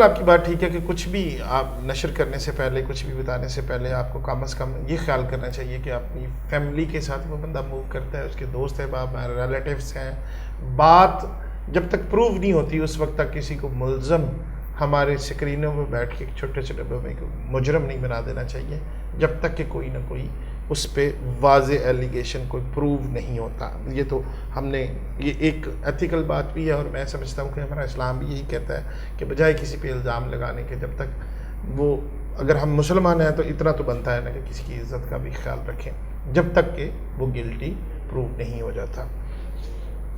आपकी बात ठीक है कि कुछ भी आप नशर करने से पहले, कुछ भी बताने से पहले आपको कम से कम ये ख्याल करना चाहिए कि अपनी फैमिली के साथ वो बंदा मूव करता है, उसके दोस्त है, बाप हैं, रिलेटिव्स हैं, बात जब तक प्रूव नहीं होती उस वक्त तक किसी को मुल्ज़म हमारे स्क्रीनों पर बैठ के छोटे छोटे डब्बों में मुजरम नहीं बना देना चाहिए जब तक कि कोई ना कोई उस पर वाज़े एलिगेशन कोई प्रूव नहीं होता। ये तो हमने, ये एक एथिकल बात भी है और मैं समझता हूँ कि हमारा इस्लाम भी यही कहता है कि बजाय किसी पे इल्ज़ाम लगाने के, जब तक वो, अगर हम मुसलमान हैं तो इतना तो बनता है ना कि किसी की इज़्ज़त का भी ख्याल रखें जब तक कि वो गिल्टी प्रूव नहीं हो जाता।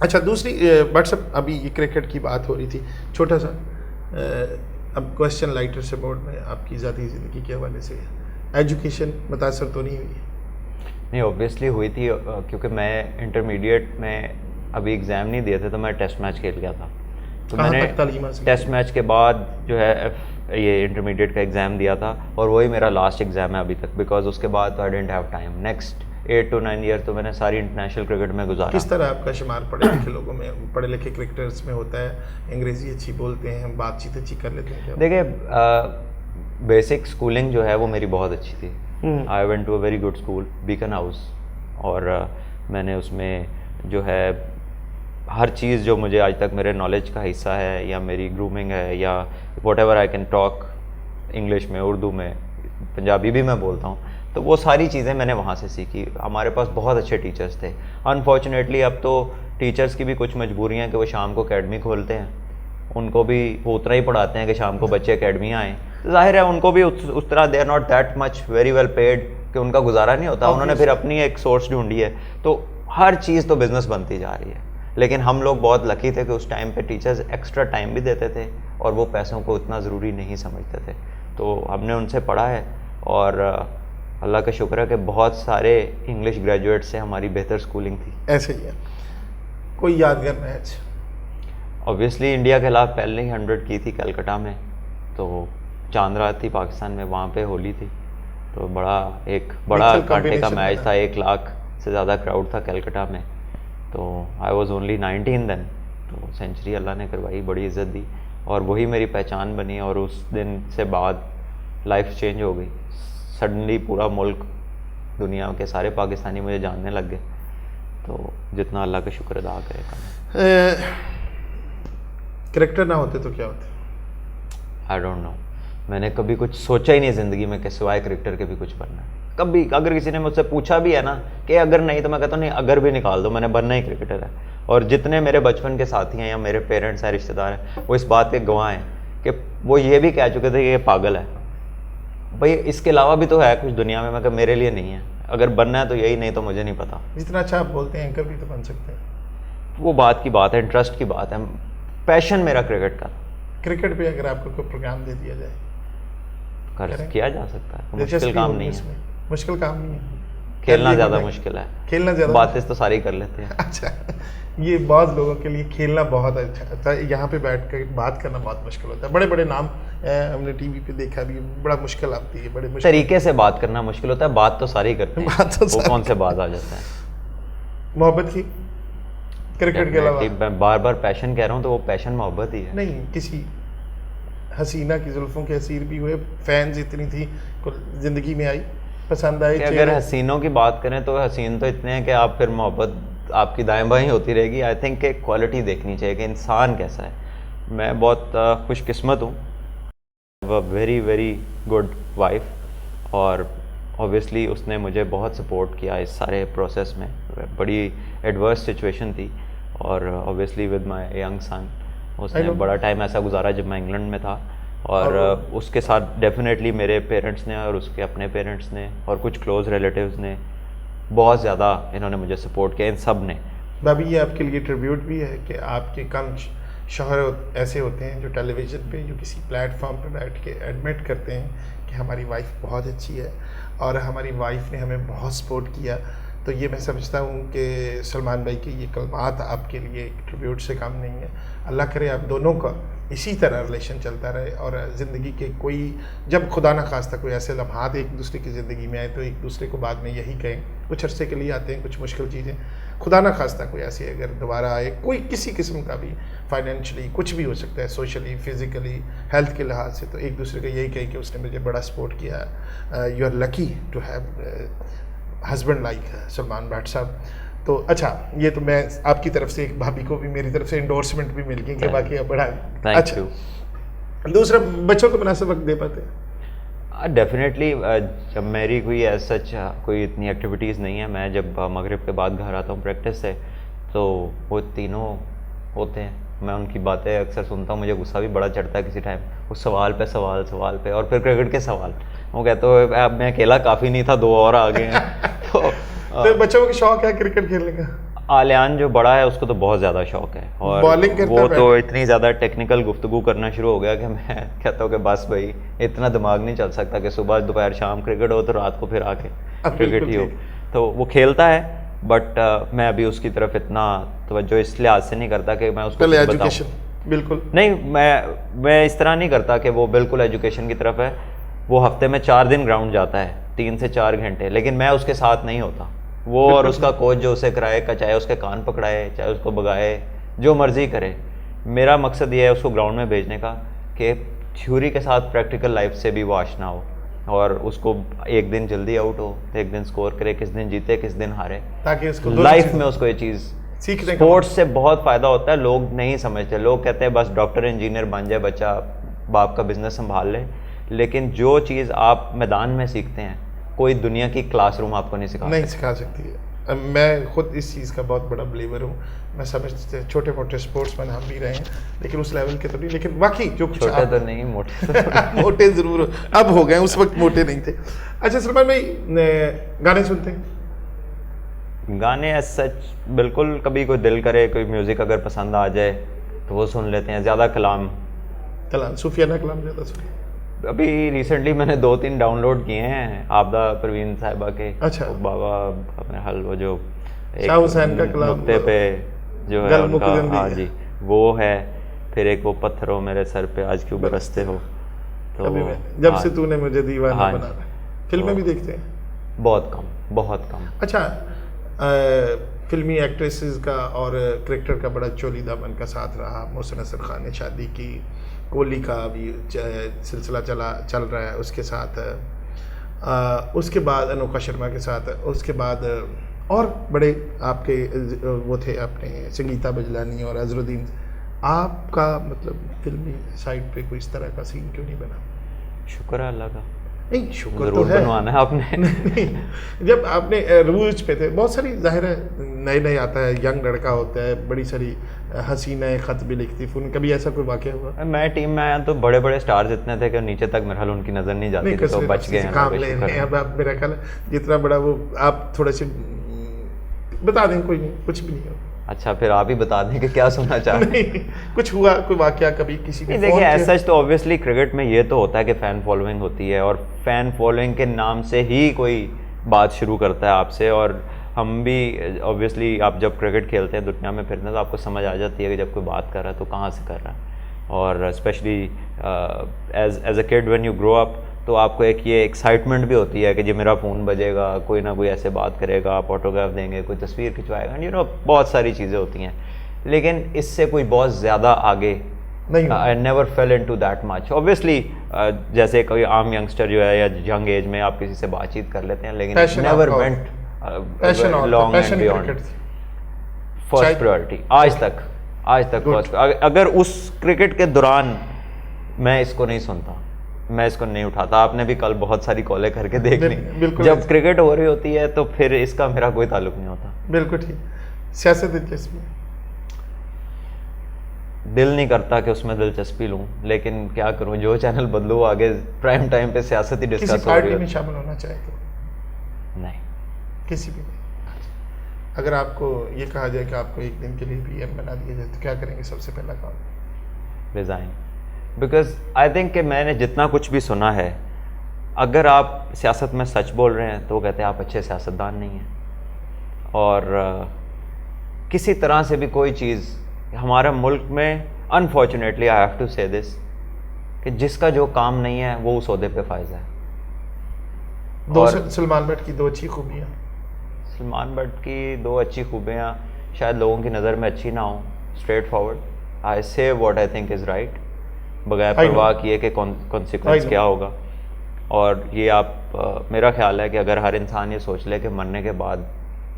अच्छा, दूसरी व्हाट्सअप, अभी ये क्रिकेट की बात हो रही थी, छोटा सा अब क्वेश्चन लाइटर से बोर्ड में, आपकी ज़ाती ज़िंदगी के हवाले से एजुकेशन मुतासर तो नहीं हुई? नहीं, ऑब्वियसली हुई थी, क्योंकि मैं इंटरमीडिएट में अभी एग्ज़ाम नहीं दिए थे तो मैं टेस्ट मैच खेल गया था। तो मैंने टेस्ट मैच के बाद जो है ये इंटरमीडिएट का एग्ज़ाम दिया था और वही मेरा लास्ट एग्ज़ाम है अभी तक, बिकॉज उसके बाद तो I didn't have time. Next 8 to 9 year तो मैंने सारी इंटरनेशनल क्रिकेट में गुजारा। किस तरह आपका शुमार पढ़े लिखे लोगों में, पढ़े लिखे क्रिकेटर्स में होता है? अंग्रेज़ी अच्छी बोलते हैं, बातचीत अच्छी कर लेते हैं? देखिए, बेसिक स्कूलिंग जो है वो मेरी बहुत अच्छी थी। I went to a very good school, Beacon House, और मैंने उसमें जो है हर चीज़ जो मुझे आज तक मेरे नॉलेज का हिस्सा है या मेरी ग्रूमिंग है या what ever I can talk English में, उर्दू में, पंजाबी भी मैं बोलता हूँ, तो वो सारी चीज़ें मैंने वहाँ से सीखी। हमारे पास बहुत अच्छे टीचर्स थे। अनफॉर्चुनेटली अब तो टीचर्स की भी कुछ मजबूरियाँ हैं कि वो शाम को अकेडमी खोलते हैं, उनको भी वो उतना ही पढ़ाते हैं कि शाम को बच्चे अकेडमी आएँ, तो जाहिर है उनको भी उस तरह they are not that much very well paid कि उनका गुजारा नहीं होता। उन्होंने फिर अपनी एक सोर्स ढूंढी है, तो हर चीज़ तो बिज़नेस बनती जा रही है। लेकिन हम लोग बहुत लकी थे कि उस टाइम पे टीचर्स एक्स्ट्रा टाइम भी देते थे और वो पैसों को इतना ज़रूरी नहीं समझते थे, तो हमने उनसे पढ़ा है और अल्लाह का शुक्र है कि बहुत सारे इंग्लिश ग्रेजुएट से हमारी बेहतर स्कूलिंग थी। ऐसे ही है। कोई यादगार मैच? ऑब्वियसली इंडिया के खिलाफ पहले ही 100 की थी कलकत्ता में, तो चांद रात थी पाकिस्तान में, वहाँ पे होली थी, तो बड़ा कांटे का मैच था। 1 लाख से ज़्यादा क्राउड था कलकत्ता में, तो आई वॉज ओनली 19 देन, तो सेंचुरी अल्लाह ने करवाई, बड़ी इज़्ज़त दी और वही मेरी पहचान बनी। और उस दिन से बाद लाइफ चेंज हो गई। सडनली पूरा मुल्क, दुनिया के सारे पाकिस्तानी मुझे जानने लग गए, तो जितना अल्लाह का शुक्र अदा करे। करेक्टर ना होते तो क्या होते? आई डोंट नो, मैंने कभी कुछ सोचा ही नहीं ज़िंदगी में कि सिवाय क्रिकेटर के भी कुछ बनना है। कभी अगर किसी ने मुझसे पूछा भी है ना कि अगर नहीं, तो मैं कहता हूँ नहीं, अगर भी निकाल दो, मैंने बनना ही क्रिकेटर है। और जितने मेरे बचपन के साथी हैं या मेरे पेरेंट्स हैं, रिश्तेदार हैं, वो इस बात के गवाह हैं कि वो ये भी कह चुके थे कि ये पागल है, भाई इसके अलावा भी तो है कुछ दुनिया में। मैं कहा मेरे लिए नहीं है, अगर बनना है तो यही, नहीं तो मुझे नहीं पता। जितना अच्छा आप बोलते हैं एंकर भी तो बन सकते हैं। वो बात की बात है, इंटरेस्ट की बात है, पैशन मेरा क्रिकेट का। क्रिकेट पे अगर आपको कोई प्रोग्राम दे दिया जाए, किया जा सकता है, मुश्किल काम नहीं है। मुश्किल काम नहीं है, खेलना ज़्यादा मुश्किल है, खेलना ज़्यादा, बातें तो सारी कर लेते हैं। अच्छा, ये बहुत लोगों के लिए खेलना बहुत अच्छा है, यहाँ पे बैठ कर बात करना बहुत मुश्किल होता है। बड़े बड़े नाम हमने टीवी पे देखा भी, बड़ा मुश्किल आती है, बड़े मुश्किल तरीके से बात करना मुश्किल होता है, बात तो सारी करते हैं, बात तो वो कौन से बात आ जाता है। मोहब्बत की क्रिकेट के अलावा, मैं बार बार पैशन कह रहा हूँ, तो वो पैशन मोहब्बत ही है। नहीं, किसी हसीना की जुल्फों के असीर भी हुए, फैंस इतनी थी, ज़िंदगी में आई, पसंद आई? अगर हसीनों की बात करें तो हसीन तो इतने हैं कि आप फिर मोहब्बत आपकी दाएं बाएं होती रहेगी। आई थिंक एक क्वालिटी देखनी चाहिए कि इंसान कैसा है। मैं बहुत खुशकिस्मत हूँ, वेरी वेरी गुड वाइफ, और ऑब्वियसली उसने मुझे बहुत सपोर्ट किया इस सारे प्रोसेस में। बड़ी एडवर्स सिचुएशन थी और obviously with my young son उसने बड़ा टाइम ऐसा गुजारा जब मैं इंग्लैंड में था, और उसके साथ डेफिनेटली मेरे पेरेंट्स ने और उसके अपने पेरेंट्स ने और कुछ क्लोज रिलेटिव्स ने बहुत ज़्यादा इन्होंने मुझे सपोर्ट किया, इन सब ने। भाभी, ये आपके लिए ट्रिब्यूट भी है कि आपके कम शौहर ऐसे होते हैं जो टेलीविज़न पे, जो किसी प्लेटफॉर्म पे बैठ के एडमिट करते हैं कि हमारी वाइफ बहुत अच्छी है और हमारी वाइफ ने हमें बहुत सपोर्ट किया। तो ये मैं समझता हूँ कि सलमान भाई के ये कलमात आपके लिए एक ट्रिब्यूट से कम नहीं है। अल्लाह करे आप दोनों का इसी तरह रिलेशन चलता रहे और ज़िंदगी के कोई, जब खुदा न खास्ता कोई ऐसे लम्हात एक दूसरे की ज़िंदगी में आए तो एक दूसरे को बाद में यही कहें। कुछ अरसे के लिए आते हैं कुछ मुश्किल चीज़ें, खुदा ना खास्ता कोई ऐसी अगर दोबारा आए, कोई किसी किस्म का भी, फाइनेंशियली कुछ भी हो सकता है, सोशली, फिजिकली, हेल्थ के लिहाज से, तो एक दूसरे को यही कही कि उसने मुझे बड़ा सपोर्ट किया। You are lucky to have husband like Salman Bhatt साहब। तो अच्छा, ये तो मैं आपकी तरफ से, एक भाभी को भी मेरी तरफ से इंडोर्समेंट भी मिल गई कि बाकी अब बड़ा। अच्छा, दूसरा, बच्चों को मुनासिब वक्त दे पाते हैं? डेफिनेटली जब मेरी कोई सच कोई इतनी एक्टिविटीज़ नहीं है, मैं जब मगरिब के बाद घर आता हूँ प्रैक्टिस से, तो वो तीनों होते हैं, मैं उनकी बातें अक्सर सुनता हूँ, मुझे गुस्सा भी बड़ा चढ़ता है किसी टाइम, उस सवाल पे सवाल पे, और फिर क्रिकेट के सवाल। वो कहते हो अब मैं अकेला काफ़ी नहीं था, 2 और आ गए हैं। तो बच्चों का शौक है क्रिकेट खेलने का? आलियान जो बड़ा है उसको तो बहुत ज़्यादा शौक है, और वो तो इतनी ज़्यादा टेक्निकल गुफ्तगू करना शुरू हो गया कि मैं कहता हूँ कि बस भाई इतना दिमाग नहीं चल सकता कि सुबह दोपहर शाम क्रिकेट हो तो रात को फिर आके क्रिकेट ही हो। तो वो खेलता है, बट मैं अभी उसकी तरफ इतना तवज्जो इस लिहाज से नहीं करता कि मैं उसको बताऊं। बिल्कुल नहीं, मैं इस तरह नहीं करता कि वो बिल्कुल एजुकेशन की तरफ है। वो हफ्ते में 4 दिन ग्राउंड जाता है, 3 से 4 घंटे, लेकिन मैं उसके साथ नहीं होता। वो और उसका कोच जो उसे कराए का, चाहे उसके कान पकड़ाए, चाहे उसको भगाए, जो मर्जी करे, मेरा मकसद ये है उसको ग्राउंड में भेजने का कि थ्योरी के साथ प्रैक्टिकल लाइफ से भी वो आशना हो, और उसको एक दिन जल्दी आउट हो, एक दिन स्कोर करे, किस दिन जीते किस दिन हारे, ताकि उसको लाइफ में उसको ये चीज़ सीखने, स्पोर्ट्स से बहुत फ़ायदा होता है। लोग नहीं समझते, लोग कहते हैं बस डॉक्टर इंजीनियर बन जाए बच्चा, बाप का बिजनेस संभाल ले, लेकिन जो चीज़ आप मैदान में सीखते हैं कोई दुनिया की क्लासरूम आपको नहीं सिखा सकती है। मैं खुद इस चीज़ का बहुत बड़ा बिलीवर हूँ। मैं समझते छोटे मोटे स्पोर्ट्समैन हम भी रहे हैं, लेकिन उस लेवल के तो नहीं, लेकिन बाकी जो कुछ छोटे तो नहीं, मोटे मोटे ज़रूर अब हो गए, उस वक्त मोटे नहीं थे। अच्छा सलमान भाई, गाने सुनते हैं? गाने सच बिल्कुल, कभी कोई दिल करे, कोई म्यूज़िक अगर पसंद आ जाए तो वो सुन लेते हैं। ज़्यादा कलाम सूफियाना कलाम ज़्यादा सुन। अभी रिसेंटली मैंने 2-3 डाउनलोड किए हैं आपदा परवीन साहिबा के। अच्छा, बाबा अपने हल वो जो शाह हुसैन का कलाम नुक्ते पे जो है उनका, हाँ जी वो है। फिर एक वो पत्थरों मेरे सर पे आज क्यों बरसते हो, तो जब से तूने मुझे दीवाना बना। फिल्में भी देखते हैं? बहुत कम। अच्छा, फिल्मी एक्ट्रेसेस का और क्रिकेटर का बड़ा चोली दामन का साथ रहा। मोहसिन नसर खान ने शादी की, कोहली का भी सिलसिला चल रहा है उसके साथ, उसके बाद अनोखा शर्मा के साथ, उसके बाद और बड़े आपके वो थे अपने संगीता बजलानी और अजरुद्दीन। आपका मतलब फिल्मी साइड पे कोई इस तरह का सीन क्यों नहीं बना? शुक्र है अल्लाह का। नहीं, शुक्र तो है, बनवाना है आपने। नहीं, जब आपने रूज पे थे, बहुत सारी जाहिर है नए आता है, यंग लड़का होता है, बड़ी सारी हसीना खत भी लिखती, कभी ऐसा कोई वाक़या हुआ? मैं टीम में आया तो बड़े बड़े स्टार्स इतने थे कि नीचे तक मेरे हाल उनकी नज़र नहीं जाती थी, तो बच गए हैं। अब आप मेरा ख्याल जितना बड़ा वो, आप थोड़े से बता दें, कोई नहीं, कुछ भी नहीं हो। अच्छा, फिर आप ही बता दें कि क्या सुनना चाह रहे हैं। कुछ हुआ, कोई वाकया कभी किसी ने? देखिए ऐसा तो ऑब्वियसली क्रिकेट में ये तो होता है कि फ़ैन फॉलोइंग होती है, और फ़ैन फॉलोइंग के नाम से ही कोई बात शुरू करता है आपसे। और हम भी ऑब्वियसली, आप जब क्रिकेट खेलते हैं दुनिया में फिरते हैं तो आपको समझ आ जाती है कि जब कोई बात कर रहा है तो कहाँ से कर रहा है। और specially as a kid when you grow up, तो आपको एक ये एक्साइटमेंट भी होती है कि जी मेरा फ़ोन बजेगा, कोई ना कोई ऐसे बात करेगा, आप ऑटोग्राफ देंगे, कोई तस्वीर खिंचवाएगा, यू नो बहुत सारी चीज़ें होती हैं। लेकिन इससे कोई बहुत ज़्यादा आगे नहीं, I never fail into that much. Obviously जैसे कोई आम यंगस्टर जो है या यंग एज में आप किसी से बातचीत कर लेते हैं, लेकिन never went long and beyond first priority आज तक फर्स्ट। अगर उस क्रिकेट के दौरान मैं इसको नहीं सुनता, मैं इसको नहीं उठाता। आपने भी कल बहुत सारी कॉलें करके देख ली, जब क्रिकेट हो रही होती है तो फिर इसका मेरा कोई ताल्लुक नहीं होता। बिल्कुल ठीक। सियासत दिलचस्पी? दिल नहीं करता कि उसमें दिलचस्पी लूं, लेकिन क्या करूं, जो चैनल बदलूं आगे प्राइम टाइम पे सियासत ही डिस्कस हो रही है। किसी पार्टी में शामिल होना चाहे तो? नहीं, किसी भी नहीं। अगर आपको ये कहा जाए कि आपको एक दिन के लिए पीएम बना दिया जाए तो क्या करेंगे? सबसे पहला काम? रिज़ाइन। बिकॉज आई थिंक कि मैंने जितना कुछ भी सुना है, अगर आप सियासत में सच बोल रहे हैं तो वो कहते हैं आप अच्छे सियासतदान नहीं हैं। और किसी तरह से भी कोई चीज़ हमारे मुल्क में, अनफॉर्चुनेटली आई हैव टू से दिस, कि जिसका जो काम नहीं है वो उस ओहदे पे फायदा है। सलमान भट्ट की 2 अच्छी खूबियाँ? सलमान भट्ट की 2 अच्छी खूबियाँ शायद लोगों की नज़र में अच्छी ना हो, स्ट्रेट फॉरवर्ड, आई से what I think is right, बगैर परवाह किए कि कॉन्सिक्वेंस क्या होगा। और ये आप मेरा ख्याल है कि अगर हर इंसान ये सोच ले कि मरने के बाद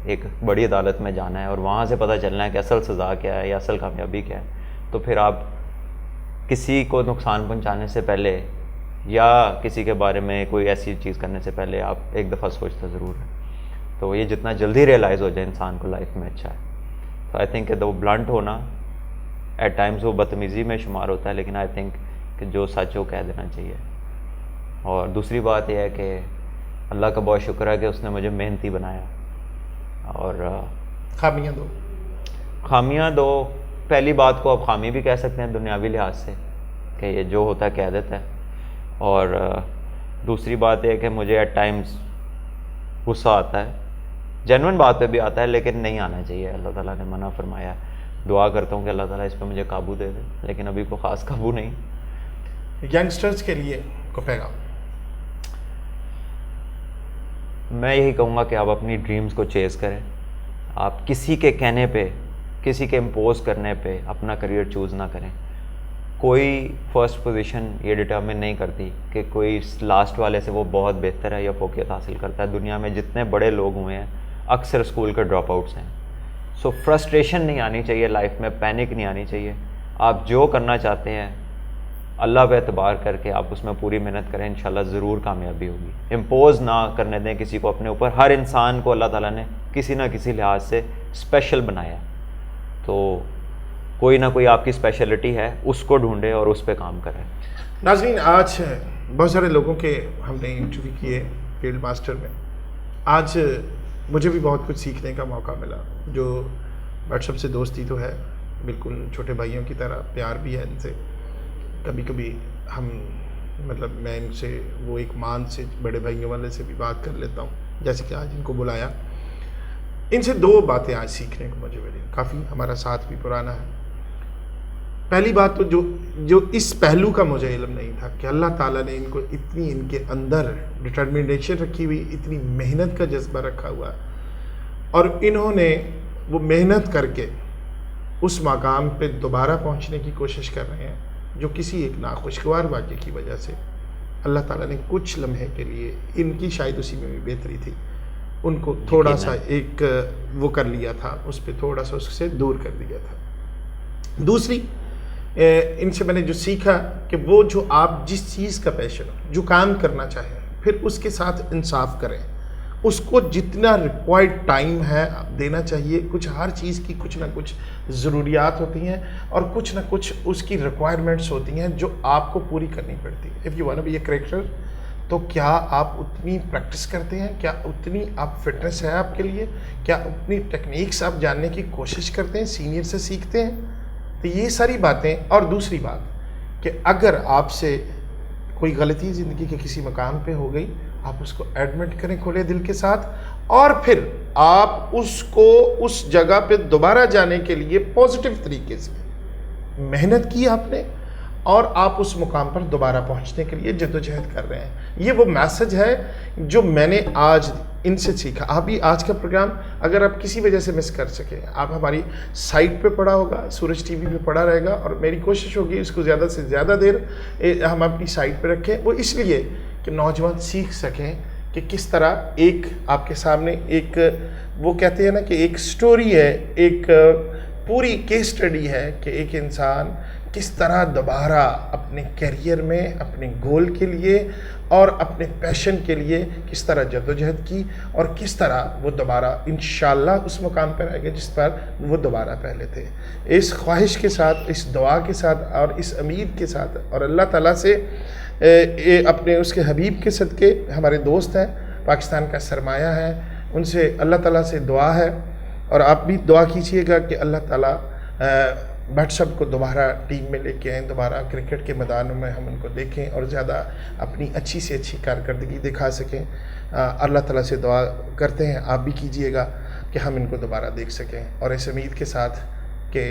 एक बड़ी अदालत में जाना है और वहाँ से पता चलना है कि असल सज़ा क्या है या असल कामयाबी क्या है, तो फिर आप किसी को नुकसान पहुँचाने से पहले या किसी के बारे में कोई ऐसी चीज़ करने से पहले आप एक दफ़ा सोचते ज़रूर है। तो ये जितना जल्दी रियलाइज़ हो जाए इंसान को लाइफ में अच्छा है। तो आई थिंक वो ब्लंट होना एट टाइम्स वो बदतमीज़ी में शुमार होता है, लेकिन आई थिंक कि जो सच हो कह देना चाहिए। और दूसरी बात यह है कि अल्लाह का बहुत शुक्र है कि उसने मुझे मेहनती बनाया। और खामियाँ दो, पहली बात को आप खामी भी कह सकते हैं दुनियावी लिहाज से कि ये जो होता है कह देता है। और दूसरी बात यह है कि मुझे एट टाइम्स गुस्सा आता है, जेन्युइन बात पे भी आता है, लेकिन नहीं आना चाहिए। अल्लाह ताला ने मना फरमाया। दुआ करता हूँ कि अल्लाह ताला इस पर मुझे काबू दे दे, लेकिन अभी को ख़ास काबू नहीं। यंगस्टर्स के लिए को पैगाम? मैं यही कहूँगा कि आप अपनी ड्रीम्स को चेज़ करें। आप किसी के कहने पे, किसी के इम्पोज करने पे अपना करियर चूज़ ना करें। कोई फर्स्ट पोजीशन ये डिटर्मिन नहीं करती कि कोई लास्ट वाले से वो बहुत बेहतर है या फोकियत हासिल करता है। दुनिया में जितने बड़े लोग हुए हैं अक्सर स्कूल के ड्रॉप आउट्स हैं। सो फ्रस्ट्रेशन नहीं आनी चाहिए लाइफ में, पैनिक नहीं आनी चाहिए। आप जो करना चाहते हैं अल्लाह पे एतबार करके आप उसमें पूरी मेहनत करें, इंशाल्लाह ज़रूर कामयाबी होगी। इम्पोज ना करने दें किसी को अपने ऊपर। हर इंसान को अल्लाह ताला ने किसी ना किसी लिहाज से स्पेशल बनाया, तो कोई ना कोई आपकी स्पेशलिटी है, उसको ढूंढें और उस पर काम करें। नाज़रीन, आज बहुत सारे लोगों के हमने इंटरव्यू किए फील्ड मास्टर में। आज मुझे भी बहुत कुछ सीखने का मौका मिला। जो व्हाट्सएप से दोस्ती तो है, बिल्कुल छोटे भाइयों की तरह प्यार भी है इनसे। कभी कभी हम मतलब मैं इनसे वो एक मान से बड़े भाइयों वाले से भी बात कर लेता हूँ, जैसे कि आज इनको बुलाया। इनसे 2 बातें आज सीखने को मुझे मिली। काफ़ी हमारा साथ भी पुराना है। पहली बात तो जो इस पहलू का मुझे इल्म नहीं था कि अल्लाह ताला ने इनको इतनी, इनके अंदर डिटर्मिनेशन रखी हुई, इतनी मेहनत का जज्बा रखा हुआ, और इन्होंने वो मेहनत करके उस मकाम पे दोबारा पहुंचने की कोशिश कर रहे हैं, जो किसी एक नाखुशगवार वाक़े की वजह से अल्लाह ताला ने कुछ लम्हे के लिए, इनकी शायद उसी में भी बेहतरी थी, उनको थोड़ा सा एक वो कर लिया था, उस पर थोड़ा सा उससे दूर कर दिया था। दूसरी इनसे मैंने जो सीखा कि वो जो आप जिस चीज़ का पैशन हो, जो काम करना चाहें, फिर उसके साथ इंसाफ करें। उसको जितना रिक्वायर्ड टाइम है देना चाहिए। कुछ हर चीज़ की कुछ ना कुछ ज़रूरियात होती हैं और कुछ ना कुछ उसकी रिक्वायरमेंट्स होती हैं जो आपको पूरी करनी पड़ती है। If you want to be a cricketer, तो क्या आप उतनी प्रैक्टिस करते हैं? क्या उतनी आप फिटनेस है आपके लिए? क्या उतनी टेक्निक्स आप जानने की कोशिश करते हैं, सीनियर से सीखते हैं? तो ये सारी बातें। और दूसरी बात कि अगर आपसे कोई गलती ज़िंदगी के किसी मकाम पे हो गई, आप उसको एडमिट करें खुले दिल के साथ, और फिर आप उसको उस जगह पे दोबारा जाने के लिए पॉजिटिव तरीके से मेहनत की आपने, और आप उस मुकाम पर दोबारा पहुंचने के लिए जद्दोजहद कर रहे हैं। ये वो मैसेज है जो मैंने आज इनसे सीखा। आप भी आज का प्रोग्राम अगर आप किसी वजह से मिस कर सके, आप हमारी साइट पे पड़ा होगा, सूरज टीवी पे पड़ा रहेगा, और मेरी कोशिश होगी इसको ज़्यादा से ज़्यादा देर हम अपनी साइट पे रखें। वो इसलिए कि नौजवान सीख सकें कि किस तरह एक आपके सामने एक, वो कहते हैं ना कि एक स्टोरी है, एक पूरी केस स्टडी है कि एक इंसान किस तरह दोबारा अपने करियर में, अपने गोल के लिए और अपने पैशन के लिए किस तरह जद्दोजहद की, और किस तरह वो दोबारा इंशाल्लाह उस मुकाम पर आएंगे जिस पर वो दोबारा पहले थे। इस ख्वाहिश के साथ, इस दुआ के साथ और इस उम्मीद के साथ, और अल्लाह ताला से अपने उसके हबीब के सदके, हमारे दोस्त हैं, पाकिस्तान का सरमाया है, उनसे अल्लाह ताला से दुआ है, और आप भी दुआ कीजिएगा कि अल्लाह ताला भट्ट साहब को दोबारा टीम में लेके आएँ, दोबारा क्रिकेट के मैदानों में हम उनको देखें और ज़्यादा अपनी अच्छी से अच्छी कारकर्दगी दिखा सकें। अल्लाह ताला से दुआ करते हैं, आप भी कीजिएगा कि हम इनको दोबारा देख सकें, और इस उम्मीद के साथ कि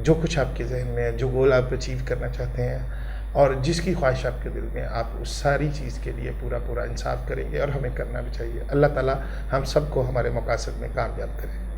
जो कुछ आपके जहन में है, जो गोल आप अचीव करना चाहते हैं, और जिसकी ख्वाहिश आपके दिल में, आप उस सारी चीज़ के लिए पूरा पूरा इंसाफ करेंगे, और हमें करना भी चाहिए। अल्लाह ताला हम सबको हमारे मकासद में कामयाब करें।